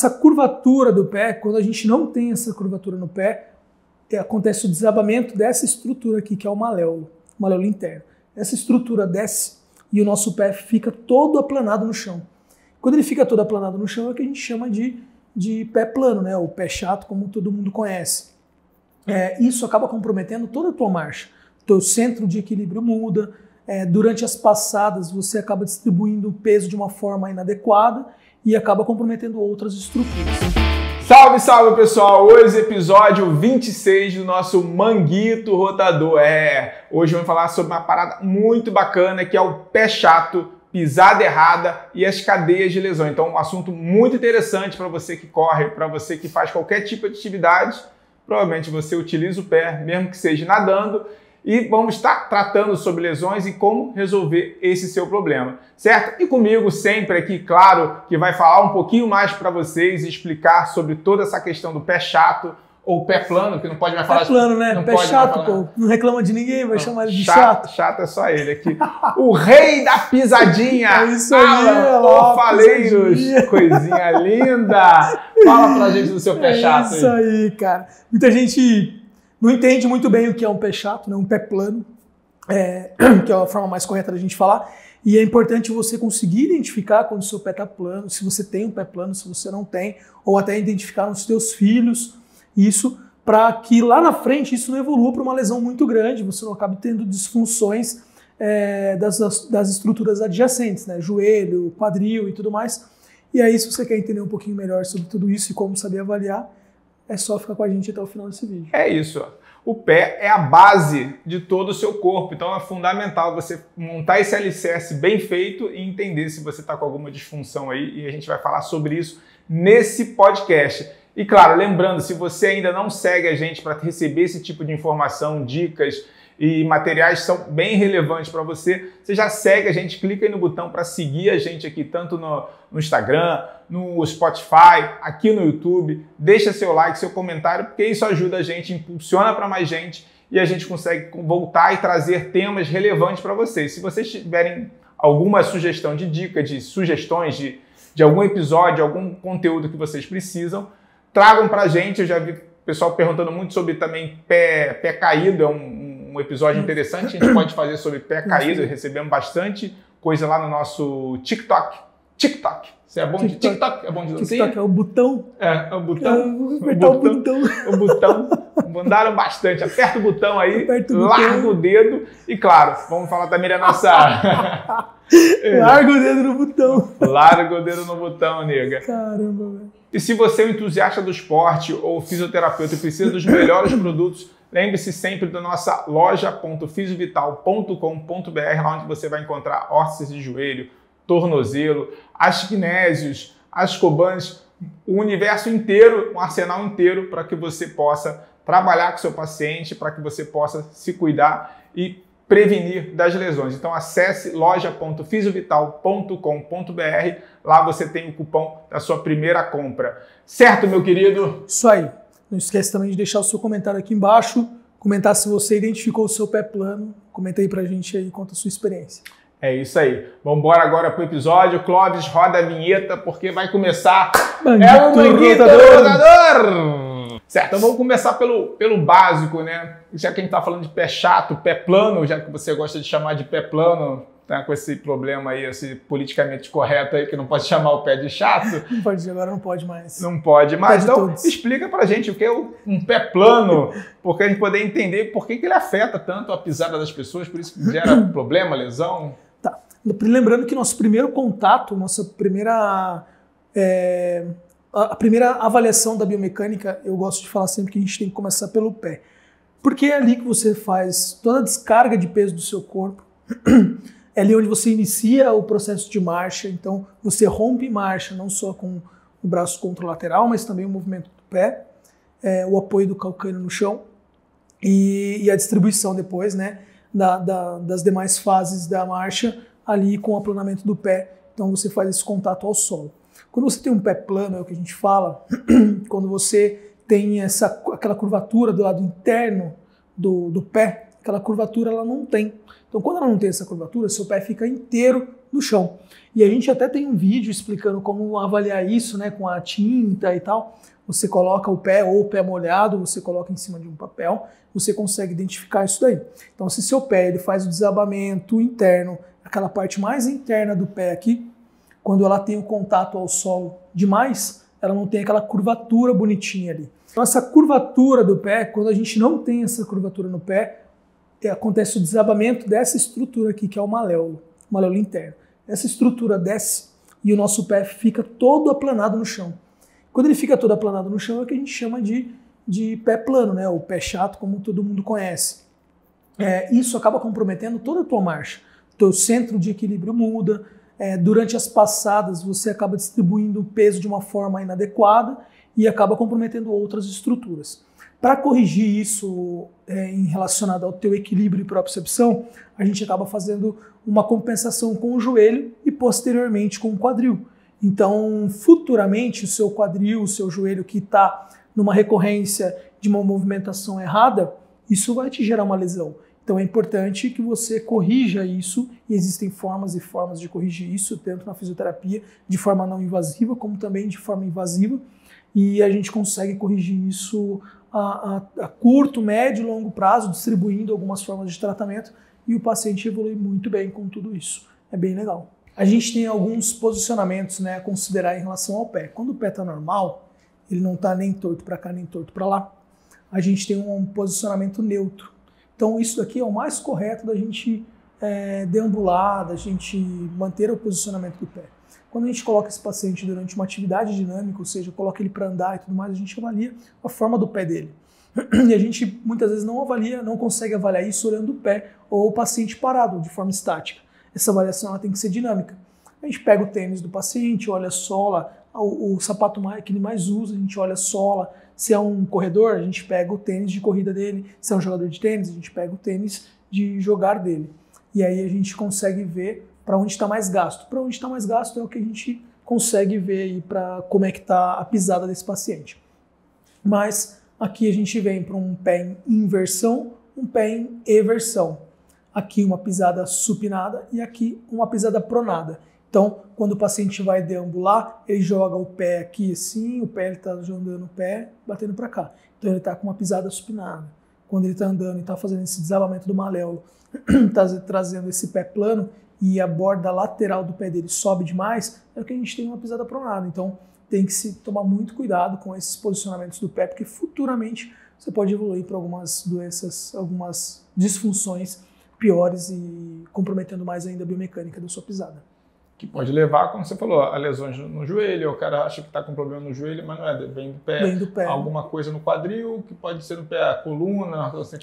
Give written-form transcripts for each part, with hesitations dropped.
essa curvatura do pé, quando a gente não tem essa curvatura no pé, acontece o desabamento dessa estrutura aqui, que é o maléolo interno. Essa estrutura desce e o nosso pé fica todo aplanado no chão. Quando ele fica todo aplanado no chão é o que a gente chama de pé plano, né? O pé chato, como todo mundo conhece. Isso acaba comprometendo toda a tua marcha. O teu centro de equilíbrio muda. Durante as passadas você acaba distribuindo o peso de uma forma inadequada e acaba comprometendo outras estruturas. Salve, salve pessoal! Hoje episódio 26 do nosso Manguito Rotador. Hoje vamos falar sobre uma parada muito bacana que é o pé chato, pisada errada e as cadeias de lesão. Então um assunto muito interessante para você que corre, para você que faz qualquer tipo de atividade. Provavelmente você utiliza o pé, mesmo que seja nadando. E vamos estar tratando sobre lesões e como resolver esse seu problema, certo? E comigo sempre aqui, claro, que vai falar um pouquinho mais para vocês e explicar sobre toda essa questão do pé chato ou pé plano, que não pode mais falar... Pé plano, né? Pé chato, pô. Não reclama de ninguém, vai chamar ele de chato. Chato é só ele aqui. O rei da pisadinha! É isso aí, Faleiros! Coisinha linda! Fala pra gente do seu pé chato. É isso aí, cara. Muita gente não entende muito bem o que é um pé chato, né? Um pé plano, que é a forma mais correta da gente falar. E é importante você conseguir identificar quando o seu pé está plano, se você tem um pé plano, se você não tem, ou até identificar nos seus filhos isso, para que lá na frente isso não evolua para uma lesão muito grande, você não acabe tendo disfunções das estruturas adjacentes, né? Joelho, quadril e tudo mais. E aí, se você quer entender um pouquinho melhor sobre tudo isso e como saber avaliar, é só ficar com a gente até o final desse vídeo. É isso. O pé é a base de todo o seu corpo, então é fundamental você montar esse alicerce bem feito e entender se você está com alguma disfunção aí, e a gente vai falar sobre isso nesse podcast. E claro, lembrando, se você ainda não segue a gente para receber esse tipo de informação, dicas e materiais que são bem relevantes para você, você já segue a gente, clica aí no botão para seguir a gente aqui, tanto no Instagram, no Spotify, aqui no YouTube, deixa seu like, seu comentário, porque isso ajuda a gente, impulsiona para mais gente e a gente consegue voltar e trazer temas relevantes para vocês. Se vocês tiverem alguma sugestão de dica, de sugestões de algum episódio, algum conteúdo que vocês precisam, tragam para a gente. Eu já vi o pessoal perguntando muito sobre também pé caído, é um episódio interessante, a gente pode fazer sobre pé caído, recebemos bastante coisa lá no nosso TikTok. Você é bom de TikTok? É bom de dancinha? TikTok é o botão. É o botão. Vou apertar o botão. O botão. Mandaram bastante. Aperta o botão aí, larga botão. o dedo e, claro, vamos falar também da nossa... Larga o dedo no botão. Larga o dedo no botão, nega. Caramba, velho. E se você é um entusiasta do esporte ou fisioterapeuta e precisa dos melhores produtos, lembre-se sempre da nossa loja.fisiovital.com.br, lá onde você vai encontrar órteses de joelho, tornozelo, asquinésios, ascobanes, o universo inteiro, um arsenal inteiro para que você possa trabalhar com o seu paciente, para que você possa se cuidar e prevenir das lesões. Então acesse loja.fisiovital.com.br, lá você tem o cupom da sua primeira compra. Certo, meu querido? Isso aí. Não esquece também de deixar o seu comentário aqui embaixo, comentar se você identificou o seu pé plano, comenta aí pra gente aí, conta a sua experiência. É isso aí. Vamos embora agora pro episódio. Clóvis, roda a vinheta, porque vai começar... o Manguito Rotador! Certo, então vamos começar pelo básico, né? Já que a gente tá falando de pé chato, pé plano, já que você gosta de chamar de pé plano, tá com esse problema aí, esse politicamente correto aí, que não pode chamar o pé de chato. Não pode, agora não pode mais. Não pode mais. Então, todos. Explica pra gente o que é um pé plano, porque a gente poder entender por que ele afeta tanto a pisada das pessoas, por isso que gera problema, lesão. Tá. Lembrando que nosso primeiro contato, nossa primeira... A primeira avaliação da biomecânica, eu gosto de falar sempre que a gente tem que começar pelo pé. Porque é ali que você faz toda a descarga de peso do seu corpo. É ali onde você inicia o processo de marcha. Então, você rompe marcha, não só com o braço contralateral, mas também o movimento do pé, o apoio do calcâneo no chão e a distribuição depois, né, das demais fases da marcha ali com o aplanamento do pé. Então, você faz esse contato ao solo. Quando você tem um pé plano, é o que a gente fala, quando você tem aquela curvatura do lado interno do pé, aquela curvatura ela não tem. Então, quando ela não tem essa curvatura, seu pé fica inteiro no chão. E a gente até tem um vídeo explicando como avaliar isso, né, com a tinta e tal. Você coloca o pé ou o pé molhado, você coloca em cima de um papel, você consegue identificar isso daí. Então, se seu pé ele faz o desabamento interno, aquela parte mais interna do pé aqui, quando ela tem o contato ao solo demais, ela não tem aquela curvatura bonitinha ali. Então, essa curvatura do pé, quando a gente não tem essa curvatura no pé, acontece o desabamento dessa estrutura aqui, que é o maléolo interno. Essa estrutura desce e o nosso pé fica todo aplanado no chão. Quando ele fica todo aplanado no chão é o que a gente chama de pé plano, né? O pé chato, como todo mundo conhece. Isso acaba comprometendo toda a tua marcha. O teu centro de equilíbrio muda. Durante as passadas você acaba distribuindo o peso de uma forma inadequada e acaba comprometendo outras estruturas. Para corrigir isso relacionado ao teu equilíbrio e propriocepção, a gente acaba fazendo uma compensação com o joelho e posteriormente com o quadril. Então, futuramente, o seu quadril, o seu joelho que está numa recorrência de uma movimentação errada, isso vai te gerar uma lesão. Então, é importante que você corrija isso, e existem formas e formas de corrigir isso, tanto na fisioterapia, de forma não invasiva, como também de forma invasiva, e a gente consegue corrigir isso a curto, médio e longo prazo, distribuindo algumas formas de tratamento, e o paciente evolui muito bem com tudo isso. É bem legal. A gente tem alguns posicionamentos, né, a considerar em relação ao pé. Quando o pé está normal, ele não está nem torto para cá, nem torto para lá, a gente tem um posicionamento neutro. Então isso daqui é o mais correto da gente deambular, da gente manter o posicionamento do pé. Quando a gente coloca esse paciente durante uma atividade dinâmica, ou seja, coloca ele para andar e tudo mais, a gente avalia a forma do pé dele. E a gente muitas vezes não consegue avaliar isso olhando o pé ou o paciente parado, de forma estática. Essa avaliação ela tem que ser dinâmica. A gente pega o tênis do paciente, olha a sola, o sapato que ele mais usa, a gente olha a sola. Se é um corredor, a gente pega o tênis de corrida dele. Se é um jogador de tênis, a gente pega o tênis de jogar dele. E aí a gente consegue ver para onde está mais gasto. Para onde está mais gasto é o que a gente consegue ver aí para como é que está a pisada desse paciente. Mas aqui a gente vem para um pé em inversão, um pé em eversão. Aqui uma pisada supinada e aqui uma pisada pronada. Então, quando o paciente vai deambular, ele joga o pé aqui assim, o pé ele está jogando o pé, batendo para cá. Então ele está com uma pisada supinada. Quando ele está andando e está fazendo esse desabamento do maléolo, está trazendo esse pé plano e a borda lateral do pé dele sobe demais, é o que a gente tem uma pisada pronada. Então tem que se tomar muito cuidado com esses posicionamentos do pé, porque futuramente você pode evoluir para algumas doenças, algumas disfunções piores e comprometendo mais ainda a biomecânica da sua pisada. Que pode levar, como você falou, a lesões no joelho, o cara acha que está com problema no joelho, mas não é, vem do pé. Vem do pé. Alguma coisa no quadril, que pode ser no pé, a coluna, você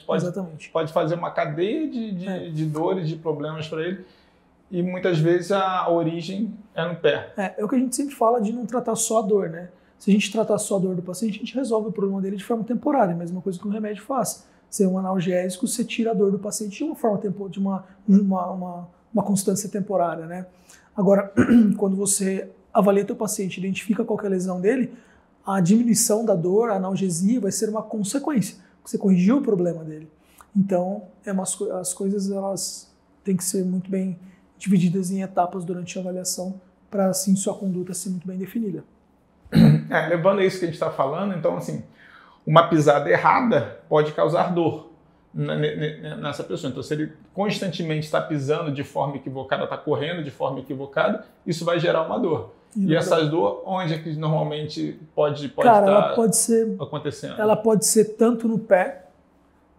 pode fazer uma cadeia de dores, de problemas para ele, e muitas vezes a origem é no pé. É o que a gente sempre fala de não tratar só a dor, né? Se a gente tratar só a dor do paciente, a gente resolve o problema dele de forma temporária, a mesma coisa que um remédio faz. Se é um analgésico, você tira a dor do paciente de uma forma de uma constância temporária, né? Agora, quando você avalia teu paciente, identifica qual que é a lesão dele, a diminuição da dor, a analgesia vai ser uma consequência. Você corrigiu o problema dele. Então, as coisas elas têm que ser muito bem divididas em etapas durante a avaliação para, assim, sua conduta ser muito bem definida. Levando a isso que a gente está falando, então, assim, uma pisada errada pode causar dor nessa pessoa. Então, se ele constantemente está pisando de forma equivocada, está correndo de forma equivocada, isso vai gerar uma dor. E essa dor, onde é que normalmente pode estar acontecendo? Ela pode ser tanto no pé,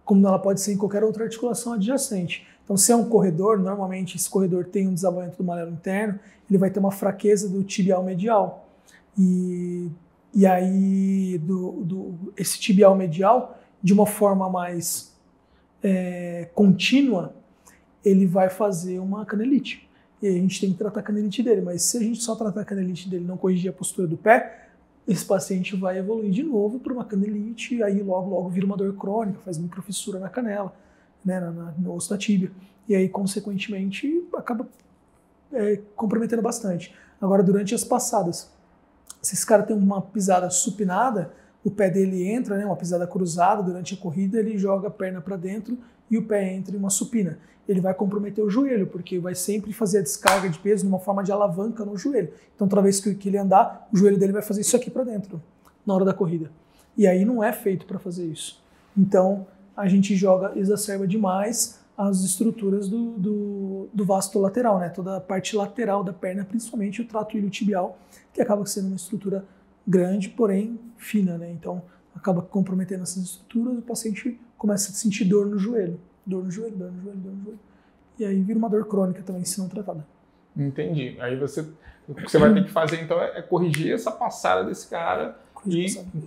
como ela pode ser em qualquer outra articulação adjacente. Então, se é um corredor, normalmente esse corredor tem um desabamento do maléolo interno, ele vai ter uma fraqueza do tibial medial. E aí, esse tibial medial, de uma forma mais contínua, ele vai fazer uma canelite. E aí a gente tem que tratar a canelite dele. Mas se a gente só tratar a canelite dele e não corrigir a postura do pé, esse paciente vai evoluir de novo para uma canelite e aí logo vira uma dor crônica, faz microfissura na canela, né, no osso da tíbia. E aí, consequentemente, acaba comprometendo bastante. Agora, durante as passadas, se esse cara tem uma pisada supinada, o pé dele entra, né, uma pisada cruzada durante a corrida, ele joga a perna para dentro e o pé entra em uma supina. Ele vai comprometer o joelho, porque vai sempre fazer a descarga de peso numa forma de alavanca no joelho. Então, toda vez que ele andar, o joelho dele vai fazer isso aqui para dentro, na hora da corrida. E aí não é feito para fazer isso. Então, a gente exacerba demais as estruturas do vasto lateral, né? Toda a parte lateral da perna, principalmente o trato iliotibial, que acaba sendo uma estrutura grande, porém fina, né? Então, acaba comprometendo essas estruturas, o paciente começa a sentir dor no joelho. Dor no joelho, dor no joelho, dor no joelho. E aí vira uma dor crônica também, se não tratada. Entendi. Aí o que você vai ter que fazer, então, é corrigir essa passada desse cara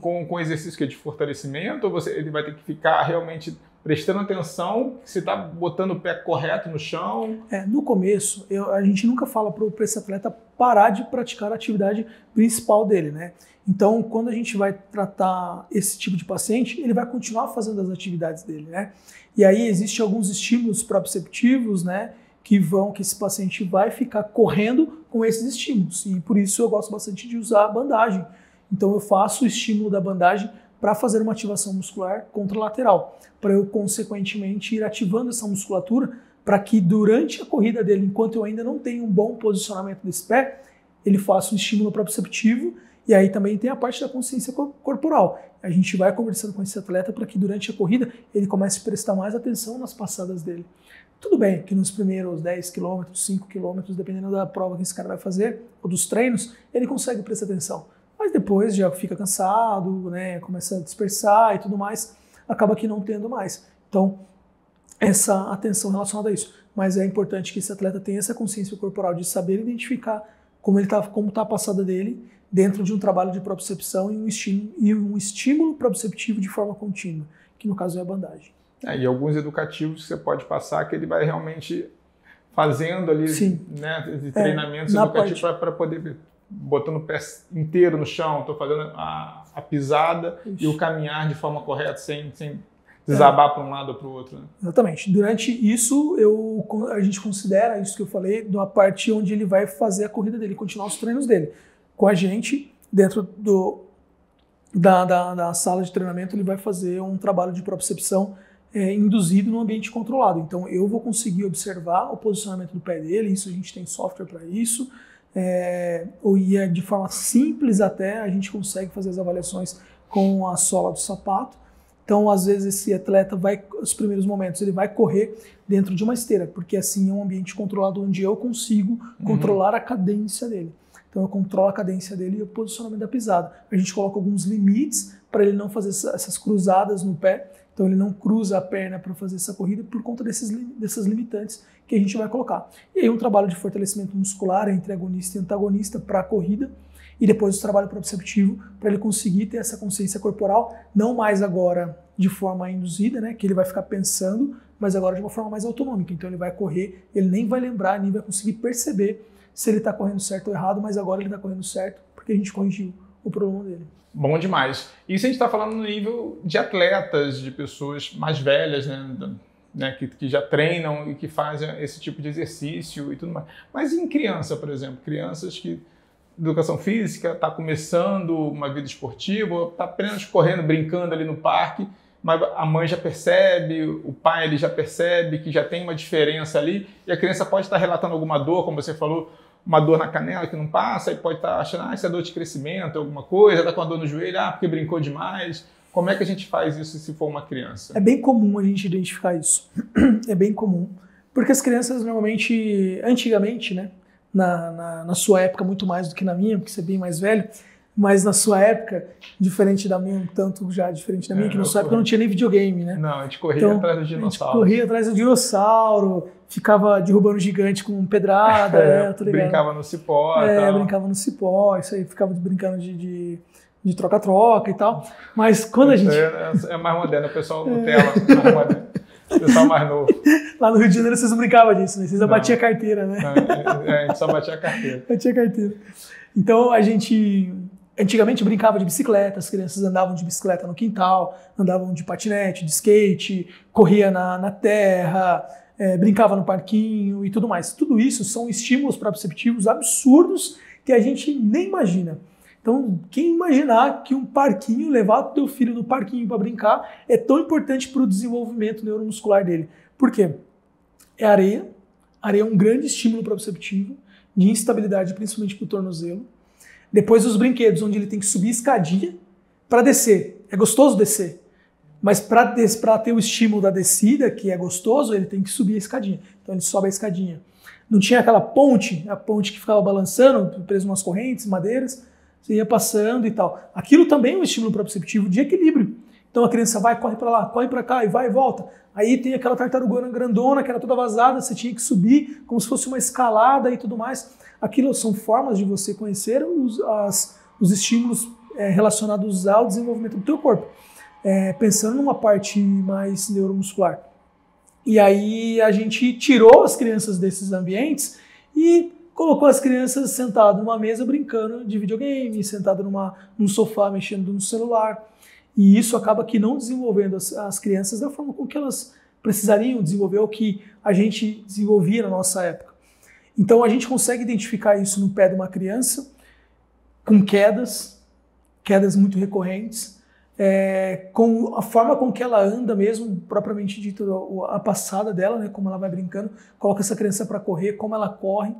com exercício de fortalecimento, ou ele vai ter que ficar realmente prestando atenção se está botando o pé correto no chão? No começo, a gente nunca fala para esse atleta parar de praticar a atividade principal dele, né? Então, quando a gente vai tratar esse tipo de paciente, ele vai continuar fazendo as atividades dele, né? E aí existem alguns estímulos proprioceptivos, né? Que esse paciente vai ficar correndo com esses estímulos. E por isso eu gosto bastante de usar a bandagem. Então eu faço o estímulo da bandagem para fazer uma ativação muscular contralateral, para eu consequentemente ir ativando essa musculatura para que durante a corrida dele, enquanto eu ainda não tenho um bom posicionamento desse pé, ele faça um estímulo proprioceptivo. E aí também tem a parte da consciência corporal. A gente vai conversando com esse atleta para que durante a corrida ele comece a prestar mais atenção nas passadas dele. Tudo bem que nos primeiros 10 km, 5 km, dependendo da prova que esse cara vai fazer, ou dos treinos, ele consegue prestar atenção. Mas depois já fica cansado, né, começa a dispersar e tudo mais, acaba que não tendo mais. Então, essa atenção relacionada a isso. Mas é importante que esse atleta tenha essa consciência corporal de saber identificar como está a passada dele dentro de um trabalho de propriocepção e um estímulo proprioceptivo de forma contínua, que no caso é a bandagem. E alguns educativos que você pode passar que ele vai realmente fazendo ali, né, de treinamentos educativos para poder botando o pé inteiro no chão, estou fazendo a pisada e o caminhar de forma correta, sem desabar para um lado ou para o outro. Né? Exatamente. Durante isso, a gente considera isso que eu falei, de uma parte onde ele vai fazer a corrida dele, continuar os treinos dele. Com a gente, dentro da sala de treinamento, ele vai fazer um trabalho de propriocepção induzido num ambiente controlado. Então, eu vou conseguir observar o posicionamento do pé dele, isso a gente tem software para isso, e de forma simples até, a gente consegue fazer as avaliações com a sola do sapato. Então, às vezes, esse atleta os primeiros momentos, ele vai correr dentro de uma esteira, porque assim é um ambiente controlado onde eu consigo controlar a cadência dele. Então, eu controlo a cadência dele e o posicionamento da pisada. A gente coloca alguns limites para ele não fazer essas cruzadas no pé. Então, ele não cruza a perna para fazer essa corrida por conta dessas limitantes que a gente vai colocar. E aí, um trabalho de fortalecimento muscular entre agonista e antagonista para a corrida. E depois o trabalho proprioceptivo para ele conseguir ter essa consciência corporal, não mais agora de forma induzida, né, que ele vai ficar pensando, mas agora de uma forma mais autonômica. Então ele vai correr, ele nem vai lembrar, nem vai conseguir perceber se ele está correndo certo ou errado, mas agora ele está correndo certo porque a gente corrigiu o problema dele. Bom demais. Isso a gente está falando no nível de atletas, de pessoas mais velhas, né, que já treinam e que fazem esse tipo de exercício e tudo mais. Mas em criança, por exemplo, crianças que educação física, está começando uma vida esportiva, está apenas correndo, brincando ali no parque, mas a mãe já percebe, o pai ele já percebe que já tem uma diferença ali, e a criança pode estar relatando alguma dor, como você falou, uma dor na canela que não passa, e pode estar achando, isso é dor de crescimento, alguma coisa, está com a dor no joelho, porque brincou demais. Como é que a gente faz isso se for uma criança? É bem comum a gente identificar isso. É bem comum. Porque as crianças normalmente, antigamente, né, na sua época, muito mais do que na minha, porque você é bem mais velho, mas na sua época, diferente da minha, um tanto já diferente da minha, que na sua época não tinha nem videogame, né? Não, a gente corria atrás do dinossauro. A gente corria atrás do dinossauro, ficava derrubando gigante com pedrada, tá ligado? Brincava no cipó. Brincava no cipó, isso aí, ficava brincando de troca-troca e tal. Mas quando a gente... É mais moderno, o pessoal Nutella, mais moderno. O pessoal mais novo. Lá no Rio de Janeiro vocês não brincavam disso, né? Vocês só batiam a carteira, né? A gente só batia a carteira. Batia a carteira. Então a gente antigamente brincava de bicicleta, as crianças andavam de bicicleta no quintal, andavam de patinete, de skate, corria na terra, brincava no parquinho e tudo mais. Tudo isso são estímulos proprioceptivos absurdos que a gente nem imagina. Então, quem imaginar que um parquinho, levar o teu filho no parquinho para brincar, é tão importante para o desenvolvimento neuromuscular dele. Por quê? É areia. Areia é um grande estímulo proprioceptivo, de instabilidade, principalmente para o tornozelo. Depois os brinquedos, onde ele tem que subir escadinha para descer. É gostoso descer. Mas para ter o estímulo da descida, que é gostoso, ele tem que subir a escadinha. Então ele sobe a escadinha. Não tinha aquela ponte, a ponte que ficava balançando, preso umas correntes, madeiras, você ia passando e tal. Aquilo também é um estímulo proprioceptivo de equilíbrio. Então a criança vai, corre para lá, corre para cá e vai e volta. Aí tem aquela tartarugona grandona que era toda vazada, você tinha que subir como se fosse uma escalada e tudo mais. Aquilo são formas de você conhecer os estímulos relacionados ao desenvolvimento do teu corpo. Pensando numa parte mais neuromuscular. E aí a gente tirou as crianças desses ambientes e colocou as crianças sentadas numa mesa brincando de videogame, sentado num sofá mexendo no celular. E isso acaba que não desenvolvendo as crianças da forma com que elas precisariam desenvolver, o que a gente desenvolvia na nossa época. Então a gente consegue identificar isso no pé de uma criança com quedas muito recorrentes, com a forma com que ela anda mesmo, propriamente dito, a passada dela, né, como ela vai brincando, coloca essa criança para correr, como ela corre.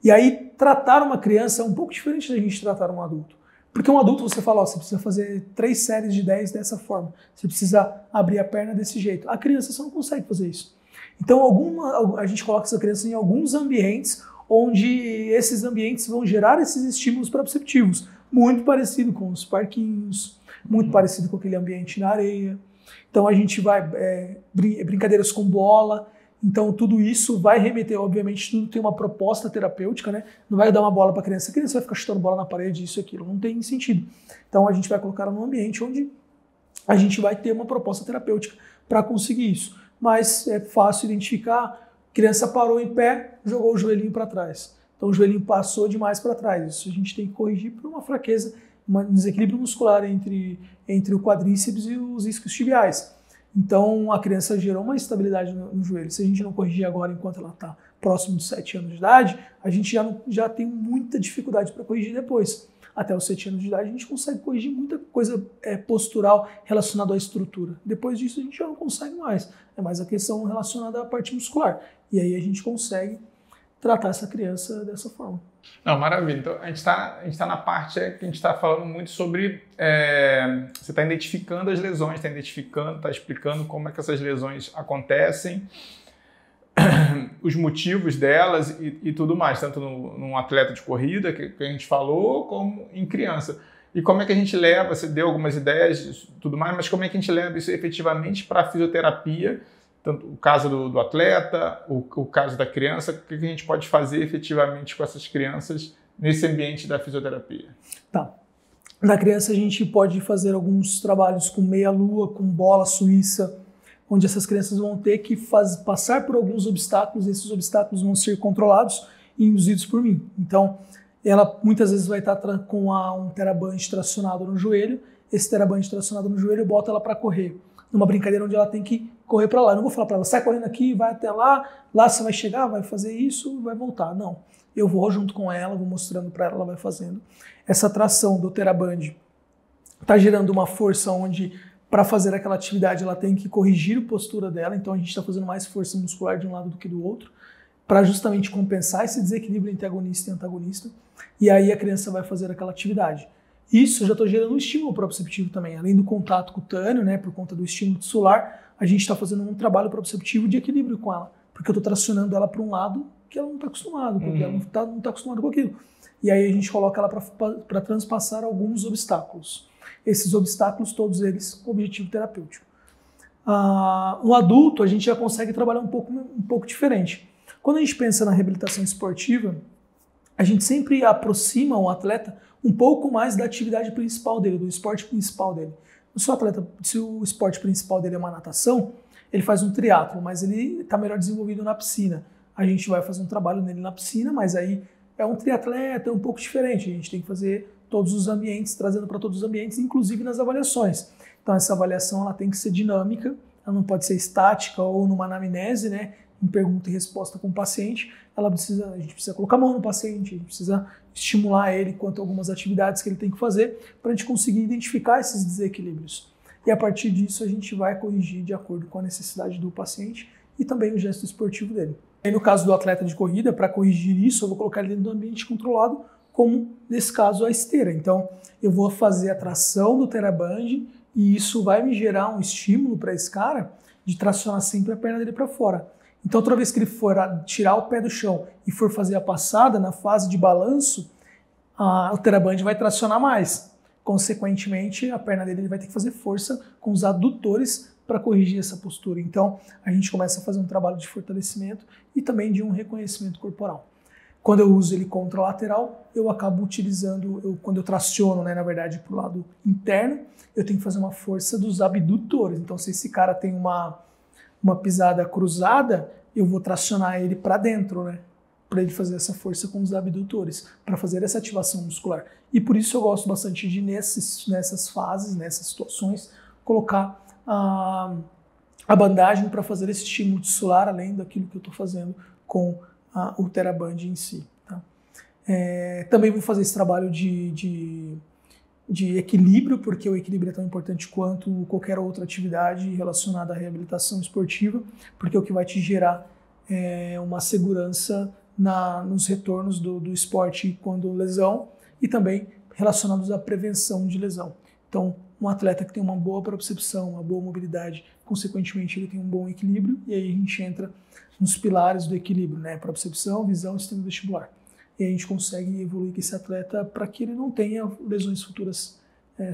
E aí tratar uma criança é um pouco diferente da gente tratar um adulto. Porque um adulto você fala, você precisa fazer 3 séries de 10 dessa forma, você precisa abrir a perna desse jeito. A criança você não consegue fazer isso. Então a gente coloca essa criança em alguns ambientes onde esses ambientes vão gerar esses estímulos proprioceptivos, muito parecido com os parquinhos, muito parecido com aquele ambiente na areia. Então a gente vai, brincadeiras com bola, então tudo isso vai remeter, obviamente, tudo tem uma proposta terapêutica, né? Não vai dar uma bola para a criança vai ficar chutando bola na parede, isso e aquilo, não tem sentido. Então a gente vai colocar ela num ambiente onde a gente vai ter uma proposta terapêutica para conseguir isso. Mas é fácil identificar, criança parou em pé, jogou o joelhinho para trás. Então o joelhinho passou demais para trás, isso a gente tem que corrigir por uma fraqueza, um desequilíbrio muscular entre o quadríceps e os isquiotibiais. Então a criança gerou uma instabilidade no joelho. Se a gente não corrigir agora enquanto ela está próximo de 7 anos de idade, a gente já tem muita dificuldade para corrigir depois. Até os 7 anos de idade a gente consegue corrigir muita coisa postural relacionada à estrutura. Depois disso a gente já não consegue mais. É mais a questão relacionada à parte muscular. E aí a gente consegue tratar essa criança dessa forma. Não, maravilha. Então, a gente está na parte que a gente está falando muito sobre... você está identificando as lesões, está explicando como é que essas lesões acontecem, os motivos delas e tudo mais, tanto num atleta de corrida, que a gente falou, como em criança. E como é que a gente leva, você deu algumas ideias e tudo mais, mas como é que a gente leva isso efetivamente para a fisioterapia, tanto o caso do atleta, o caso da criança, o que a gente pode fazer efetivamente com essas crianças nesse ambiente da fisioterapia? Tá. Na criança a gente pode fazer alguns trabalhos com meia-lua, com bola suíça, onde essas crianças vão ter que passar por alguns obstáculos, e esses obstáculos vão ser controlados e induzidos por mim. Então, ela muitas vezes vai estar com um TheraBand tracionado no joelho, esse TheraBand tracionado no joelho eu boto ela para correr, numa brincadeira onde ela tem que correr para lá. Eu não vou falar para ela, sai correndo aqui, vai até lá você vai chegar, vai fazer isso, vai voltar. Não, eu vou junto com ela, vou mostrando para ela vai fazendo. Essa tração do TheraBand está gerando uma força onde, para fazer aquela atividade, ela tem que corrigir a postura dela, então a gente está fazendo mais força muscular de um lado do que do outro, para justamente compensar esse desequilíbrio entre agonista e antagonista, e aí a criança vai fazer aquela atividade. Isso eu já estou gerando um estímulo proprioceptivo também, além do contato cutâneo, né, por conta do estímulo solar, a gente está fazendo um trabalho proprioceptivo de equilíbrio com ela, porque eu estou tracionando ela para um lado que ela não está acostumada, porque ela não está acostumada com aquilo. E aí a gente coloca ela para transpassar alguns obstáculos. Esses obstáculos, todos eles com objetivo terapêutico. Um adulto, a gente já consegue trabalhar um pouco diferente. Quando a gente pensa na reabilitação esportiva, a gente sempre aproxima o atleta um pouco mais da atividade principal dele, do esporte principal dele. Se o esporte principal dele é uma natação, ele faz um triatlo, mas ele está melhor desenvolvido na piscina. A gente vai fazer um trabalho nele na piscina, mas aí é um triatleta, é um pouco diferente. A gente tem que fazer todos os ambientes, trazendo para todos os ambientes, inclusive nas avaliações. Então essa avaliação ela tem que ser dinâmica, ela não pode ser estática ou numa anamnese, né? em pergunta e resposta com o paciente, a gente precisa colocar a mão no paciente, a gente precisa estimular ele quanto a algumas atividades que ele tem que fazer para a gente conseguir identificar esses desequilíbrios. E a partir disso a gente vai corrigir de acordo com a necessidade do paciente e também o gesto esportivo dele. E no caso do atleta de corrida, para corrigir isso, eu vou colocar ele dentro do ambiente controlado, como nesse caso a esteira. Então eu vou fazer a tração do TheraBand e isso vai me gerar um estímulo para esse cara de tracionar sempre a perna dele para fora. Então toda vez que ele for tirar o pé do chão e for fazer a passada na fase de balanço, o TheraBand vai tracionar mais. Consequentemente, a perna dele vai ter que fazer força com os adutores para corrigir essa postura. Então a gente começa a fazer um trabalho de fortalecimento e também de um reconhecimento corporal. Quando eu uso ele contralateral, eu acabo utilizando, quando eu traciono, né, na verdade, para o lado interno, eu tenho que fazer uma força dos abdutores. Então, se esse cara tem uma pisada cruzada, eu vou tracionar ele para dentro, né, para ele fazer essa força com os abdutores, para fazer essa ativação muscular. E por isso eu gosto bastante de, nessas fases, nessas situações, colocar a bandagem para fazer esse estímulo tissular, além daquilo que eu estou fazendo com o TheraBand em si. Tá? Também vou fazer esse trabalho de equilíbrio, porque o equilíbrio é tão importante quanto qualquer outra atividade relacionada à reabilitação esportiva, porque é o que vai te gerar uma segurança nos retornos do esporte quando lesão e também relacionados à prevenção de lesão. Então, um atleta que tem uma boa propriocepção, uma boa mobilidade, consequentemente ele tem um bom equilíbrio, e aí a gente entra nos pilares do equilíbrio, né? Propriocepção, visão e sistema vestibular. E a gente consegue evoluir com esse atleta para que ele não tenha lesões futuras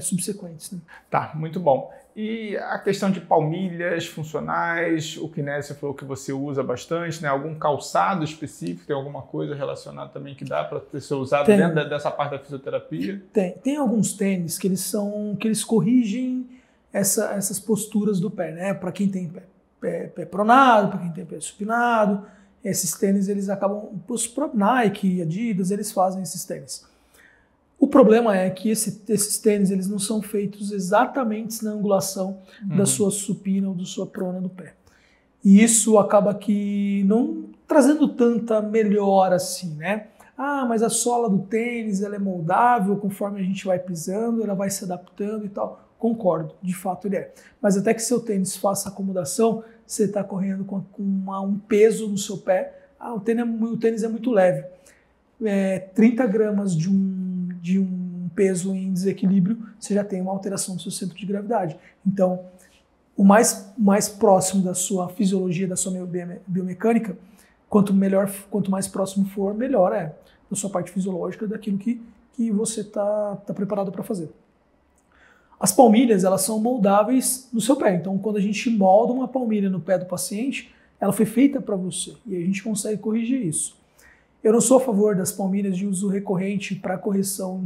subsequentes. Né? Tá, muito bom. E a questão de palmilhas funcionais, o Kinésio falou que você usa bastante, né? Algum calçado específico, tem alguma coisa relacionada também que dá para ser usado dentro dessa parte da fisioterapia? Tem alguns tênis que eles corrigem essas posturas do pé, né? Para quem tem pé pronado, para quem tem pé supinado, esses tênis eles acabam, os Nike, Adidas, eles fazem esses tênis. O problema é que esses tênis eles não são feitos exatamente na angulação da sua supina ou da sua prona do pé. E isso acaba que não trazendo tanta melhora assim, né? Mas a sola do tênis ela é moldável, conforme a gente vai pisando, ela vai se adaptando e tal. Concordo, de fato ele é. Mas até que seu tênis faça acomodação, você está correndo com um peso no seu pé. O tênis é muito leve. 30 gramas de um peso em desequilíbrio, você já tem uma alteração do seu centro de gravidade. Então, o mais próximo da sua fisiologia, da sua biomecânica, quanto mais próximo for, melhor é da sua parte fisiológica, daquilo que você está preparado para fazer. As palmilhas, elas são moldáveis no seu pé. Então, quando a gente molda uma palmilha no pé do paciente, ela foi feita para você e a gente consegue corrigir isso. Eu não sou a favor das palmilhas de uso recorrente para correção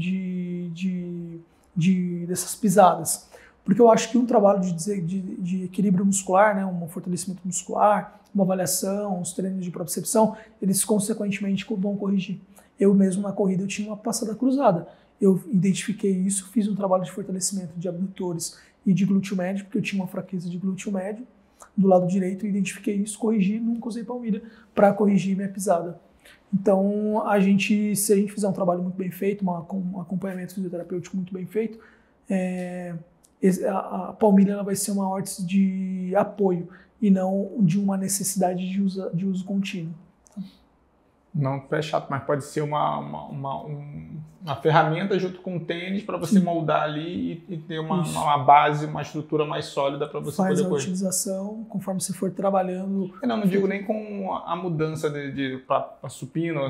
dessas pisadas, porque eu acho que um trabalho de equilíbrio muscular, né, um fortalecimento muscular, uma avaliação, os treinos de propriocepção, eles consequentemente vão corrigir. Eu mesmo na corrida eu tinha uma passada cruzada. Eu identifiquei isso, fiz um trabalho de fortalecimento de abdutores e de glúteo médio, porque eu tinha uma fraqueza de glúteo médio do lado direito, eu identifiquei isso, corrigi, nunca usei palmilha para corrigir minha pisada. Então, se a gente fizer um trabalho muito bem feito, um acompanhamento fisioterapêutico muito bem feito, a palmilha ela vai ser uma órtese de apoio e não de uma necessidade de uso contínuo. Não é chato, mas pode ser uma ferramenta junto com o tênis para você moldar ali e ter uma base, uma estrutura mais sólida para você poder correr. Faz a utilização conforme você for trabalhando. Eu não digo nem com a mudança para supino,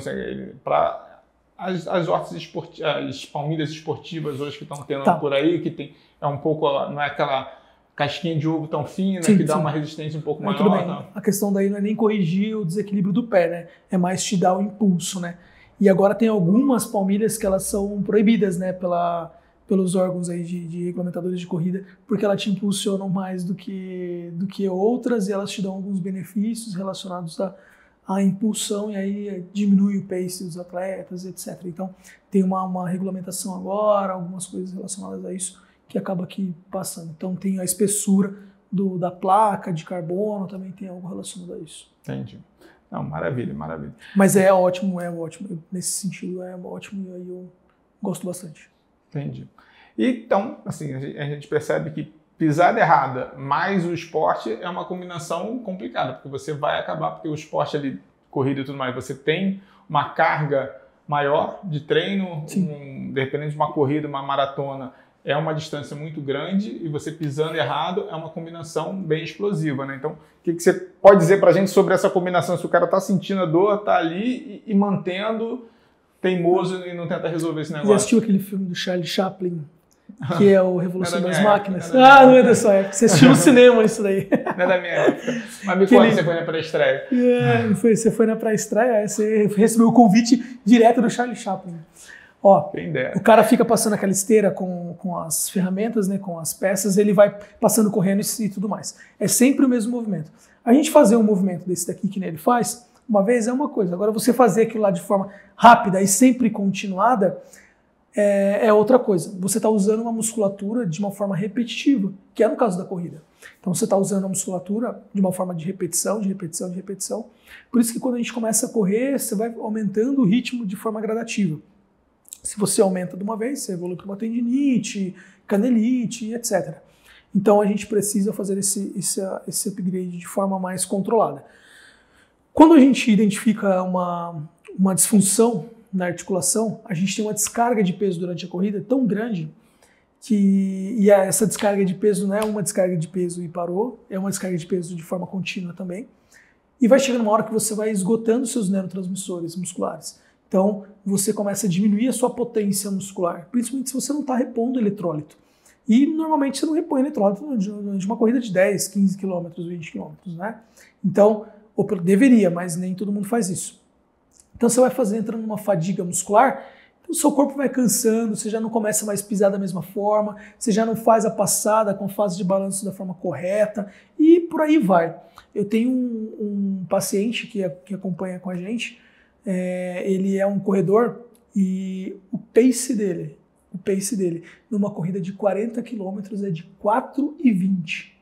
para as órteses esportivas, as palmilhas esportivas hoje que estão tendo por aí, que é um pouco, não é aquela casquinha de ovo tão fina, que dá uma resistência um pouco maior. Tudo bem. A questão daí não é nem corrigir o desequilíbrio do pé, né? É mais te dar o impulso, né? E agora tem algumas palmilhas que elas são proibidas, né? Pelos órgãos aí de regulamentadores de corrida, porque elas te impulsionam mais do que outras e elas te dão alguns benefícios relacionados à impulsão e aí diminui o pace dos atletas, etc. Então tem uma regulamentação agora, algumas coisas relacionadas a isso, que acaba aqui passando. Então tem a espessura da placa de carbono, também tem algo relacionado a isso. Entendi. Não, maravilha, maravilha. Mas é ótimo. Nesse sentido é ótimo e aí eu gosto bastante. Entendi. Então, assim, a gente percebe que pisada errada mais o esporte é uma combinação complicada, porque você vai acabar, porque o esporte ali, corrida e tudo mais, você tem uma carga maior de treino, dependendo de uma corrida, uma maratona, é uma distância muito grande e você pisando errado é uma combinação bem explosiva, né? Então, o que você pode dizer pra gente sobre essa combinação? Se o cara tá sentindo a dor, tá ali e mantendo teimoso e não tenta resolver esse negócio. Já assistiu aquele filme do Charlie Chaplin, que é o Revolução das Máquinas? Não é da sua época. Você assistiu no cinema isso daí. Não é da minha época. Mas me conta, você foi na pré-estreia. Você foi na pré-estreia, você recebeu o convite direto do Charlie Chaplin. Ó, o cara fica passando aquela esteira com as ferramentas, né, com as peças, ele vai passando correndo e tudo mais. É sempre o mesmo movimento. A gente fazer um movimento desse daqui que ele faz, uma vez é uma coisa. Agora você fazer aquilo lá de forma rápida e sempre continuada é outra coisa. Você está usando uma musculatura de uma forma repetitiva, que é no caso da corrida. Então você está usando a musculatura de uma forma de repetição, de repetição, de repetição. Por isso que quando a gente começa a correr, você vai aumentando o ritmo de forma gradativa. Se você aumenta de uma vez, você evolui para uma tendinite, canelite, etc. Então a gente precisa fazer esse upgrade de forma mais controlada. Quando a gente identifica uma disfunção na articulação, a gente tem uma descarga de peso durante a corrida tão grande e essa descarga de peso não é uma descarga de peso e parou, é uma descarga de peso de forma contínua também. E vai chegando uma hora que você vai esgotando seus neurotransmissores musculares. Então, você começa a diminuir a sua potência muscular, principalmente se você não está repondo eletrólito. E, normalmente, você não repõe eletrólito de uma corrida de 10, 15 km, 20 km, né? Então, deveria, mas nem todo mundo faz isso. Então, você vai entrando numa fadiga muscular, então o seu corpo vai cansando, você já não começa mais a pisar da mesma forma, você já não faz a passada com a fase de balanço da forma correta, e por aí vai. Eu tenho um paciente que acompanha com a gente, ele é um corredor e o pace dele numa corrida de 40 km é de 4,20.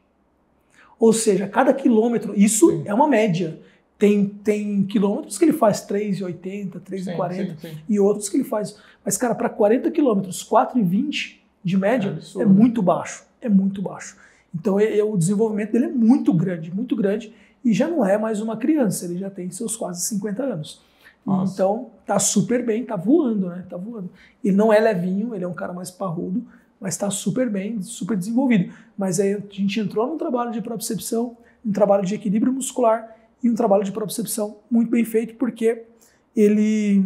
Ou seja, cada quilômetro, isso é uma média. Tem quilômetros que ele faz 3,80, 3,40 e outros que ele faz. Mas, cara, para 40 quilômetros, 4,20 de média é muito baixo. É muito baixo. Então, o desenvolvimento dele é muito grande e já não é mais uma criança, ele já tem seus quase 50 anos. Nossa. Então, tá super bem, tá voando, né? Tá voando. Ele não é levinho, ele é um cara mais parrudo, mas tá super bem, super desenvolvido. Mas aí a gente entrou num trabalho de propriocepção, um trabalho de equilíbrio muscular e um trabalho de propriocepção muito bem feito, porque ele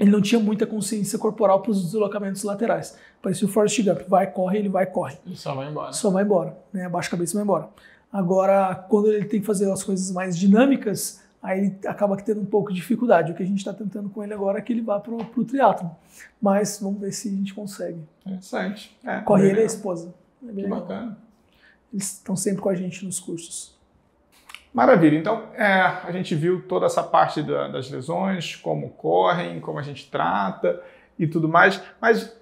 não tinha muita consciência corporal para os deslocamentos laterais. Parecia o Forrest Gump, vai, corre, ele vai, corre. Ele só vai embora. Só vai embora, né? Abaixa a cabeça e vai embora. Agora, quando ele tem que fazer as coisas mais dinâmicas, aí ele acaba tendo um pouco de dificuldade. O que a gente está tentando com ele agora é que ele vá para o triatlon. Mas vamos ver se a gente consegue. Interessante. Corre ele e a esposa. Que bacana. Eles estão sempre com a gente nos cursos. Maravilha. Então, a gente viu toda essa parte das lesões, como correm, como a gente trata e tudo mais. Mas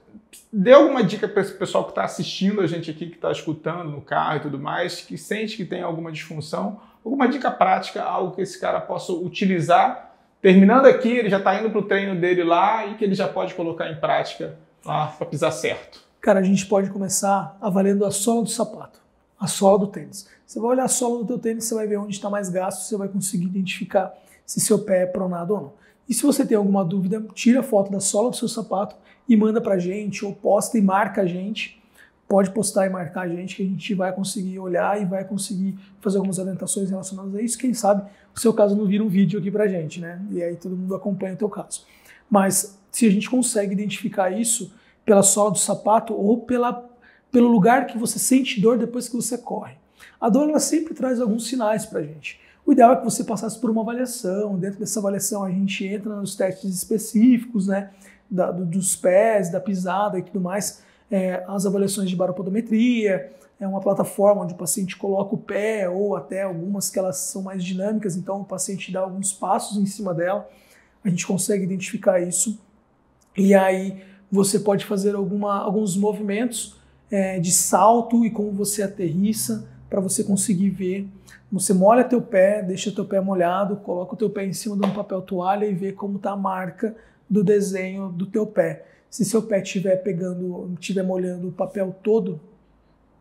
dê alguma dica para esse pessoal que está assistindo a gente aqui, que está escutando no carro e tudo mais, que sente que tem alguma disfunção. Alguma dica prática, algo que esse cara possa utilizar. Terminando aqui, ele já está indo para o treino dele lá e que ele já pode colocar em prática lá para pisar certo. Cara, a gente pode começar avaliando a sola do sapato, a sola do tênis. Você vai olhar a sola do teu tênis, você vai ver onde está mais gasto, você vai conseguir identificar se seu pé é pronado ou não. E se você tem alguma dúvida, tira a foto da sola do seu sapato e manda para a gente, ou posta e marca a gente. Pode postar e marcar a gente, que a gente vai conseguir olhar e vai conseguir fazer algumas orientações relacionadas a isso. Quem sabe o seu caso não vira um vídeo aqui pra gente, né? E aí todo mundo acompanha o teu caso. Mas se a gente consegue identificar isso pela sola do sapato ou pelo lugar que você sente dor depois que você corre. A dor, ela sempre traz alguns sinais pra gente. O ideal é que você passasse por uma avaliação. Dentro dessa avaliação a gente entra nos testes específicos, né? Dos pés, da pisada e tudo mais. As avaliações de baropodometria, é uma plataforma onde o paciente coloca o pé ou até algumas que elas são mais dinâmicas, então o paciente dá alguns passos em cima dela, a gente consegue identificar isso e aí você pode fazer alguns movimentos de salto e como você aterrissa para você conseguir ver. Você molha teu pé, deixa teu pé molhado, coloca o teu pé em cima de um papel toalha e vê como está a marca do desenho do teu pé. Se seu pé estiver molhando o papel todo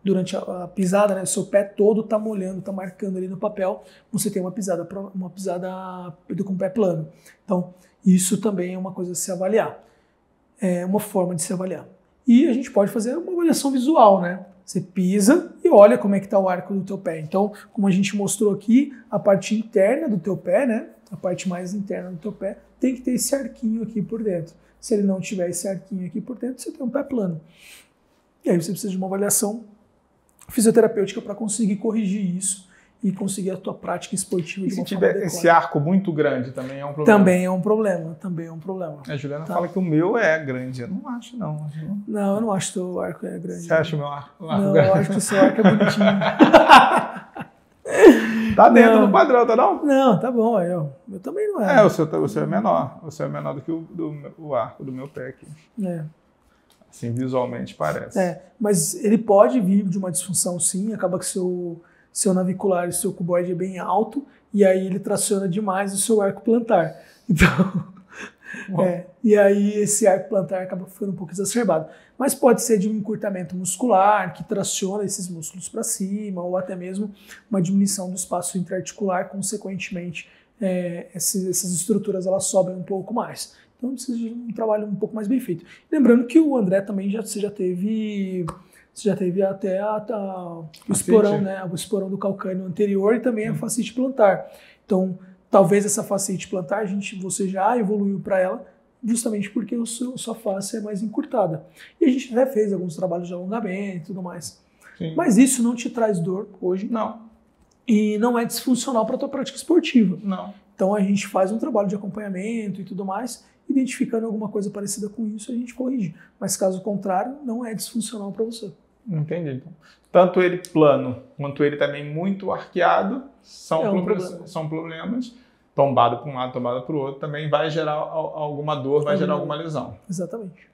durante a pisada, né, o seu pé todo está molhando, está marcando ali no papel, você tem uma pisada com o pé plano. Então, isso também é uma coisa a se avaliar. É uma forma de se avaliar. E a gente pode fazer uma avaliação visual, né? Você pisa e olha como é que está o arco do teu pé. Então, como a gente mostrou aqui, a parte interna do teu pé, né? A parte mais interna do teu pé, tem que ter esse arquinho aqui por dentro. Se ele não tiver esse arquinho aqui por dentro, você tem um pé plano. E aí você precisa de uma avaliação fisioterapêutica para conseguir corrigir isso e conseguir a tua prática esportiva de uma forma adequada. Se tiver esse arco muito grande, também é um problema? Também é um problema. A Juliana fala que o meu é grande. Eu não acho, não. Não, eu não acho que o teu arco é grande. Você acha o meu arco grande? Não, eu acho que o seu arco é bonitinho. Tá dentro do padrão, tá não? Não, tá bom. Eu também não é. O seu é menor. O seu é menor do que o arco do meu pé aqui. Assim, visualmente parece. Mas ele pode vir de uma disfunção, sim. Acaba que seu navicular e seu cuboide é bem alto, e aí ele traciona demais o seu arco plantar. Então, e aí esse arco plantar acaba ficando um pouco exacerbado. Mas pode ser de um encurtamento muscular, que traciona esses músculos para cima, ou até mesmo uma diminuição do espaço interarticular, consequentemente, essas estruturas elas sobem um pouco mais. Então precisa de um trabalho um pouco mais bem feito. Lembrando que o André também você já teve até o esporão, né? O esporão do calcâneo anterior e também a fascite plantar. Então, talvez essa fascite plantar, você já evoluiu para ela, justamente porque sua face é mais encurtada. E a gente até fez alguns trabalhos de alongamento e tudo mais. Sim. Mas isso não te traz dor hoje. Não. E não é disfuncional para a tua prática esportiva. Não. Então, a gente faz um trabalho de acompanhamento e tudo mais, identificando alguma coisa parecida com isso, a gente corrige. Mas caso contrário, não é disfuncional para você. Entendi. Então, tanto ele plano quanto ele também muito arqueado são problemas. Tombado para um lado, tombado para o outro, também vai gerar alguma dor, vai gerar alguma lesão. Exatamente.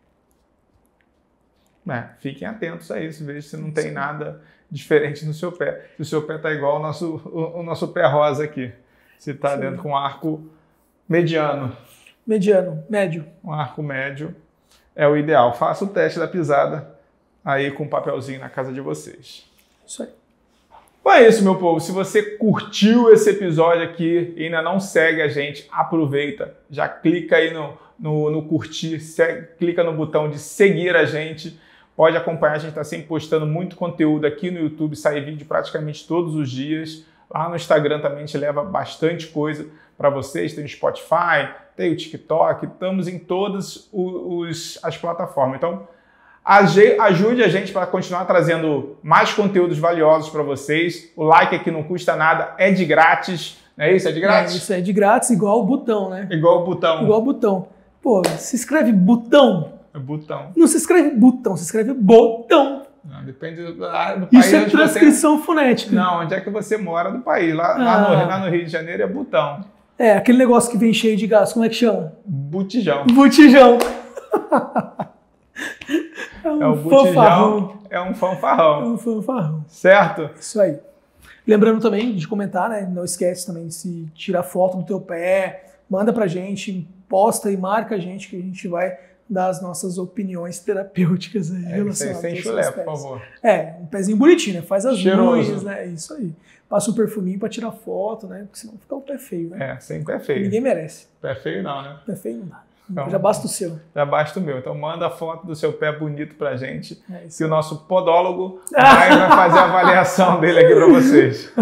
Fiquem atentos a isso, veja se não tem nada diferente no seu pé. Se o seu pé está igual o nosso pé rosa aqui. Se está dentro com um arco mediano. Médio. Um arco médio é o ideal. Faça o teste da pisada aí com um papelzinho na casa de vocês. Isso aí. Bom, é isso, meu povo. Se você curtiu esse episódio aqui e ainda não segue a gente, aproveita. Já clica aí no curtir, clica no botão de seguir a gente. Pode acompanhar, a gente está sempre postando muito conteúdo aqui no YouTube, sai vídeo praticamente todos os dias. Lá no Instagram também a gente leva bastante coisa para vocês. Tem o Spotify, tem o TikTok, estamos em todas as plataformas. Então, ajude a gente para continuar trazendo mais conteúdos valiosos para vocês. O like aqui não custa nada, é de grátis. Não é isso? É de grátis? Isso é de grátis, igual o botão, né? Igual o botão. Pô, se escreve botão. É botão. Não se escreve botão, se escreve botão. Não, depende do país. Isso é transcrição fonética. Não, onde é que você mora do país? Lá no Rio de Janeiro é botão. Aquele negócio que vem cheio de gás, como é que chama? Botijão. É um fanfarrão. É um fanfarrão. É um fanfarrão. Certo? Isso aí. Lembrando também de comentar, né? Não esquece também de se tirar foto do teu pé, manda pra gente, posta e marca a gente que a gente vai dar as nossas opiniões terapêuticas aí relacionadas sem chulé, por favor. Um pezinho bonitinho, né? Faz as cheiroso. unhas, né? Isso aí. Passa um perfuminho pra tirar foto, né? Porque senão fica o pé feio, né? Sem pé feio. Ninguém merece. Pé feio não, né? Pé feio não dá. Então, já basta o seu. Já basta o meu. Então manda a foto do seu pé bonito pra gente. Isso. Que o nosso podólogo vai fazer a avaliação dele aqui pra vocês.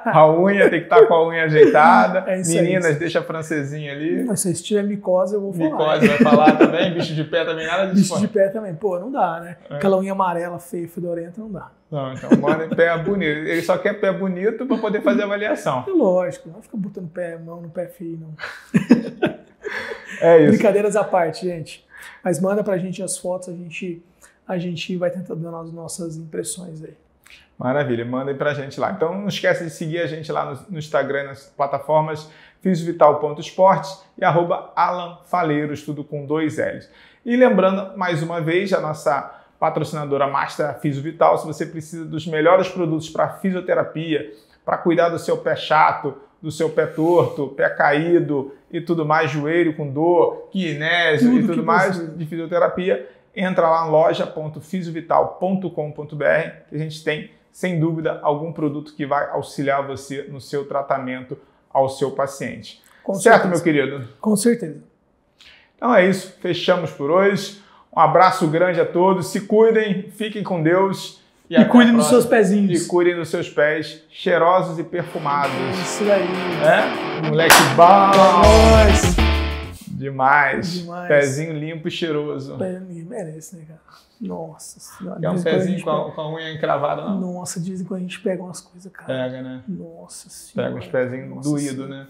A unha tem que estar com a unha ajeitada. Meninas, deixa a francesinha ali. Mas se tiver micose, eu vou falar. Micose vai falar também. Bicho de pé também, nada disso. Bicho de pé também. Pô, não dá, né? Aquela unha amarela, feia, fedorenta, não dá. Não, então manda em pé bonito. Ele só quer pé bonito pra poder fazer a avaliação. É lógico. Não fica botando mão no pé feio, não. É isso. Brincadeiras à parte, gente. Mas manda pra gente as fotos, a gente vai tentar dar as nossas impressões aí. Maravilha, mandem pra gente lá. Então não esquece de seguir a gente lá no Instagram, nas plataformas fisiovital.esportes e @Alan Faleiros, tudo com 2 L's. E lembrando, mais uma vez, a nossa patrocinadora Master Fisio Vital. Se você precisa dos melhores produtos para fisioterapia, para cuidar do seu pé chato, do seu pé torto, pé caído e tudo mais, joelho com dor, quinésia e tudo mais de fisioterapia, entra lá em loja.fisiovital.com.br que a gente tem, sem dúvida, algum produto que vai auxiliar você no seu tratamento ao seu paciente. Certo, meu querido? Com certeza. Então é isso, fechamos por hoje. Um abraço grande a todos, se cuidem, fiquem com Deus. E cuidem dos seus pezinhos. E cuidem dos seus pés, cheirosos e perfumados. Isso aí. Moleque bom. Demais. Demais. Pezinho limpo e cheiroso. Ninguém merece, né, cara? Nossa Senhora. É um pezinho com a unha encravada, não? Nossa, dizem que a gente pega umas coisas, cara. Pega, né? Nossa Senhora. Pega uns pezinhos doídos, né?